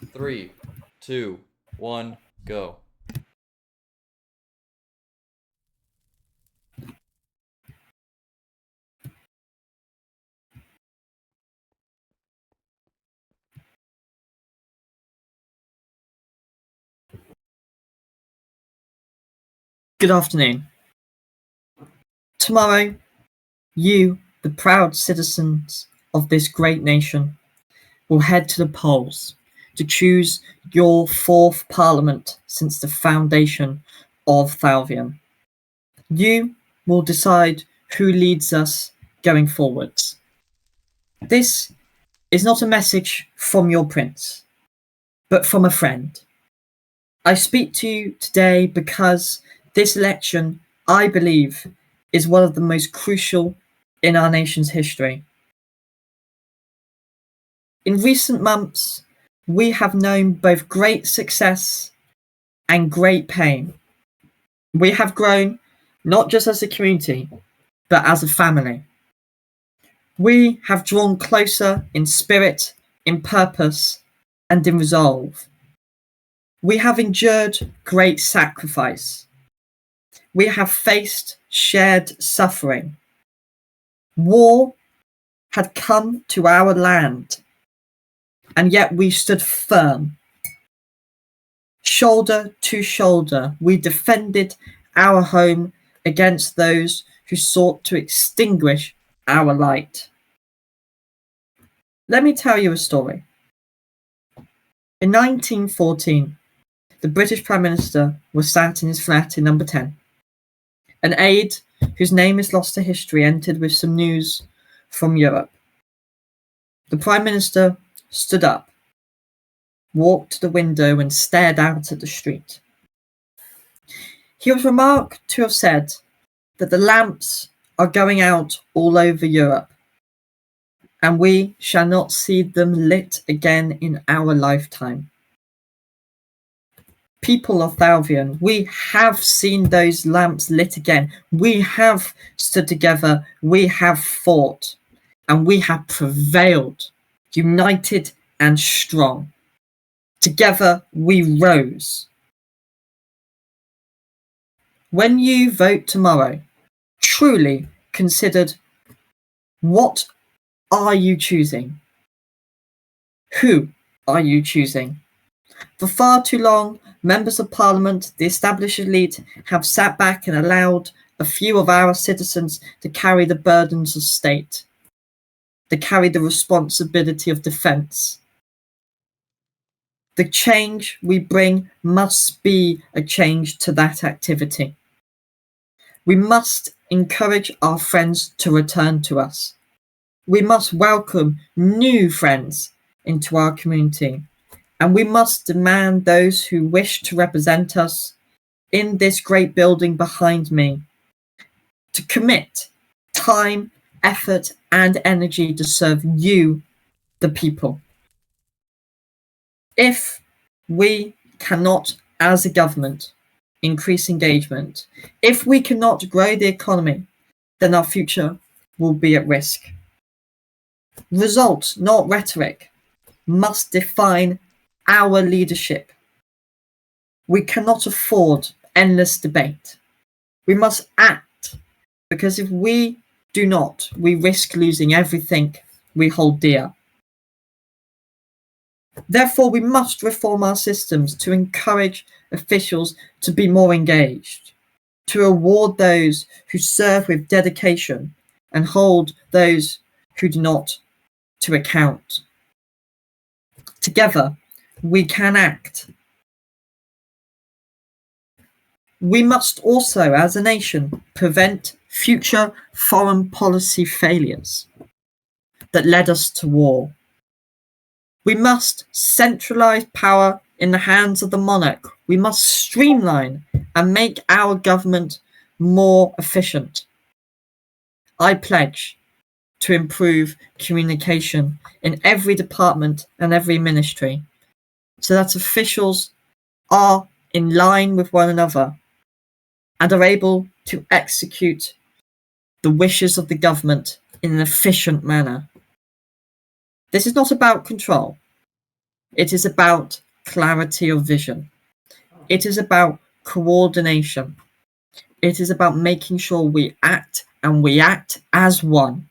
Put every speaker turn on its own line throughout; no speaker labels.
Three, two, one, go.
Good afternoon. Tomorrow, you, the proud citizens of this great nation, will head to the polls to choose your fourth parliament since the foundation of Thalvium. You will decide who leads us going forwards. This is not a message from your prince, but from a friend. I speak to you today because this election, I believe, is one of the most crucial in our nation's history. In recent months, we have known both great success and great pain. We have grown not just as a community, but as a family. We have drawn closer in spirit, in purpose, and in resolve. We have endured great sacrifice. We have faced shared suffering. War had come to our land, and yet we stood firm. Shoulder to shoulder, we defended our home against those who sought to extinguish our light. Let me tell you a story. In 1914, the British Prime Minister was sat in his flat in number 10. An aide, whose name is lost to history, entered with some news from Europe. The Prime Minister stood up, walked to the window and stared out at the street. He was remarked to have said that the lamps are going out all over Europe, and we shall not see them lit again in our lifetime. People of Thalvion, we have seen those lamps lit again. We have stood together, we have fought, and we have prevailed, united and strong. Together we rose. When you vote tomorrow, truly considered, what are you choosing? Who are you choosing? For far too long, members of Parliament, the established elite, have sat back and allowed a few of our citizens to carry the burdens of state, to carry the responsibility of defence. The change we bring must be a change to that activity. We must encourage our friends to return to us. We must welcome new friends into our community. And we must demand those who wish to represent us in this great building behind me to commit time, effort, and energy to serve you, the people. If we cannot, as a government, increase engagement, if we cannot grow the economy, then our future will be at risk. Results, not rhetoric, must define our leadership. We cannot afford endless debate. We must act, because if we do not, we risk losing everything we hold dear. Therefore, we must reform our systems to encourage officials to be more engaged, to reward those who serve with dedication and hold those who do not to account. Together, we can act. We must also, as a nation, prevent future foreign policy failures that led us to war. We must centralise power in the hands of the monarch. We must streamline and make our government more efficient. I pledge to improve communication in every department and every ministry, so that officials are in line with one another and are able to execute the wishes of the government in an efficient manner. This is not about control. It is about clarity of vision. It is about coordination. It is about making sure we act and we act as one.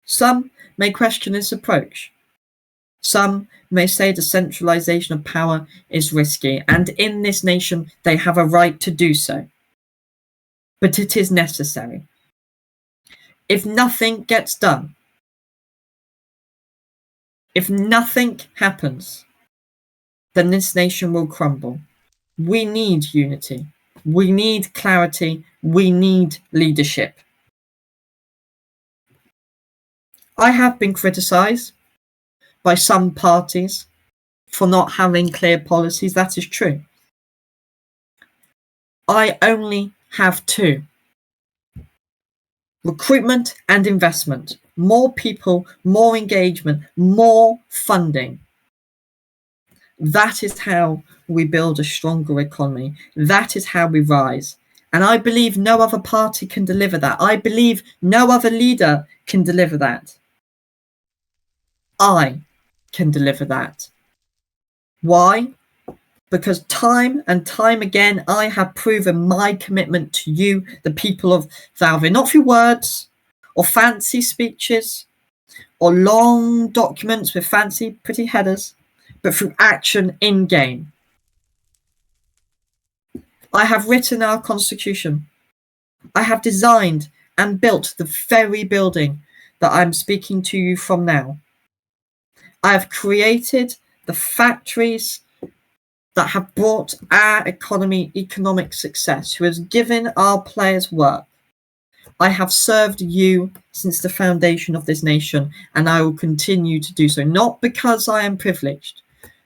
Some may question this approach. Some may say the centralization of power is risky, and in this nation they have a right to do so. But it is necessary. If nothing gets done, if nothing happens, then this nation will crumble. We need unity. We need clarity. We need leadership. I have been criticised by some parties for not having clear policies. That is true. I only have two: recruitment and investment. More people, more engagement, more funding. That is how we build a stronger economy. That is how we rise. And I believe no other party can deliver that. I believe no other leader can deliver that. I can deliver that. Why? Because time and time again, I have proven my commitment to you, the people of Valvin, not through words or fancy speeches or long documents with fancy, pretty headers, but through action in game. I have written our constitution. I have designed and built the very building that I'm speaking to you from now. I have created the factories that have brought our economy economic success, who has given our players work. I have served you since the foundation of this nation, and I will continue to do so, not because I am privileged,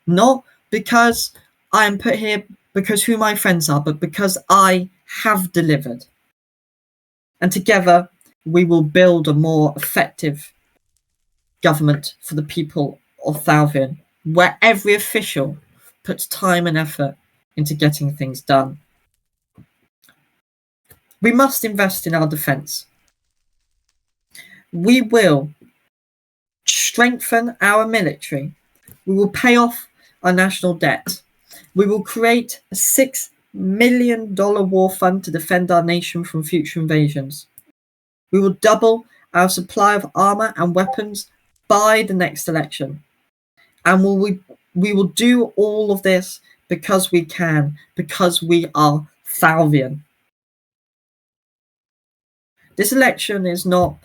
not because I am put here because who my friends are, but because I have delivered. And together we will build a more effective government for the people of Thalvin, where every official puts time and effort into getting things done. We must invest in our defence. We will strengthen our military. We will pay off our national debt. We will create a $6 million war fund to defend our nation from future invasions. We will double our supply of armour and weapons by the next election. And we will do all of this because we can, because we are Thalvian. This election is not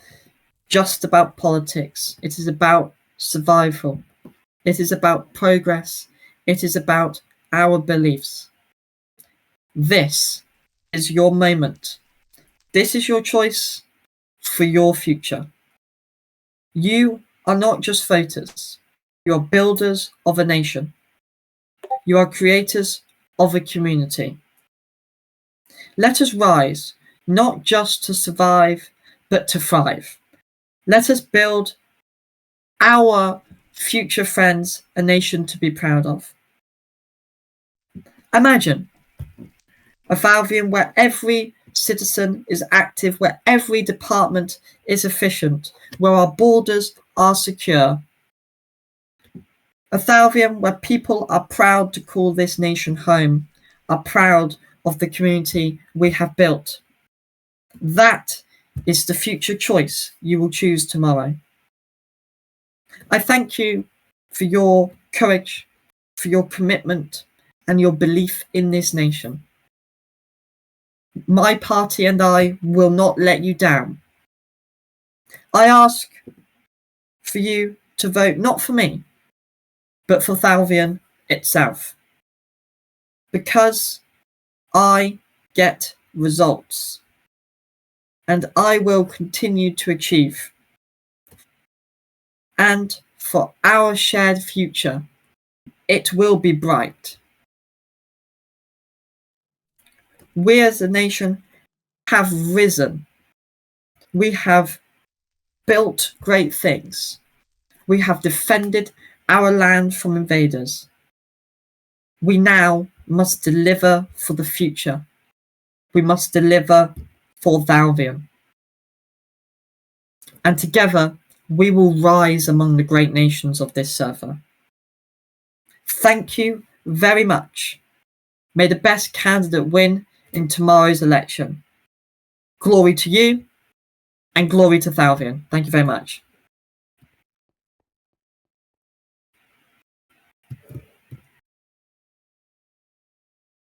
just about politics. It is about survival. It is about progress. It is about our beliefs. This is your moment. This is your choice for your future. You are not just voters. You are builders of a nation. You are creators of a community. Let us rise, not just to survive, but to thrive. Let us build our future friends a nation to be proud of. Imagine a Valvian where every citizen is active, where every department is efficient, where our borders are secure. A Thalvian where people are proud to call this nation home, are proud of the community we have built. That is the future choice you will choose tomorrow. I thank you for your courage, for your commitment, and your belief in this nation. My party and I will not let you down. I ask for you to vote not for me, but for Thalvian itself. Because I get results, and I will continue to achieve. And for our shared future, it will be bright. We as a nation have risen. We have built great things. We have defended our land from invaders. We now must deliver for the future. We must deliver for Thalvian. And together, we will rise among the great nations of this server. Thank you very much. May the best candidate win in tomorrow's election. Glory to you and glory to Thalvian. Thank you very much.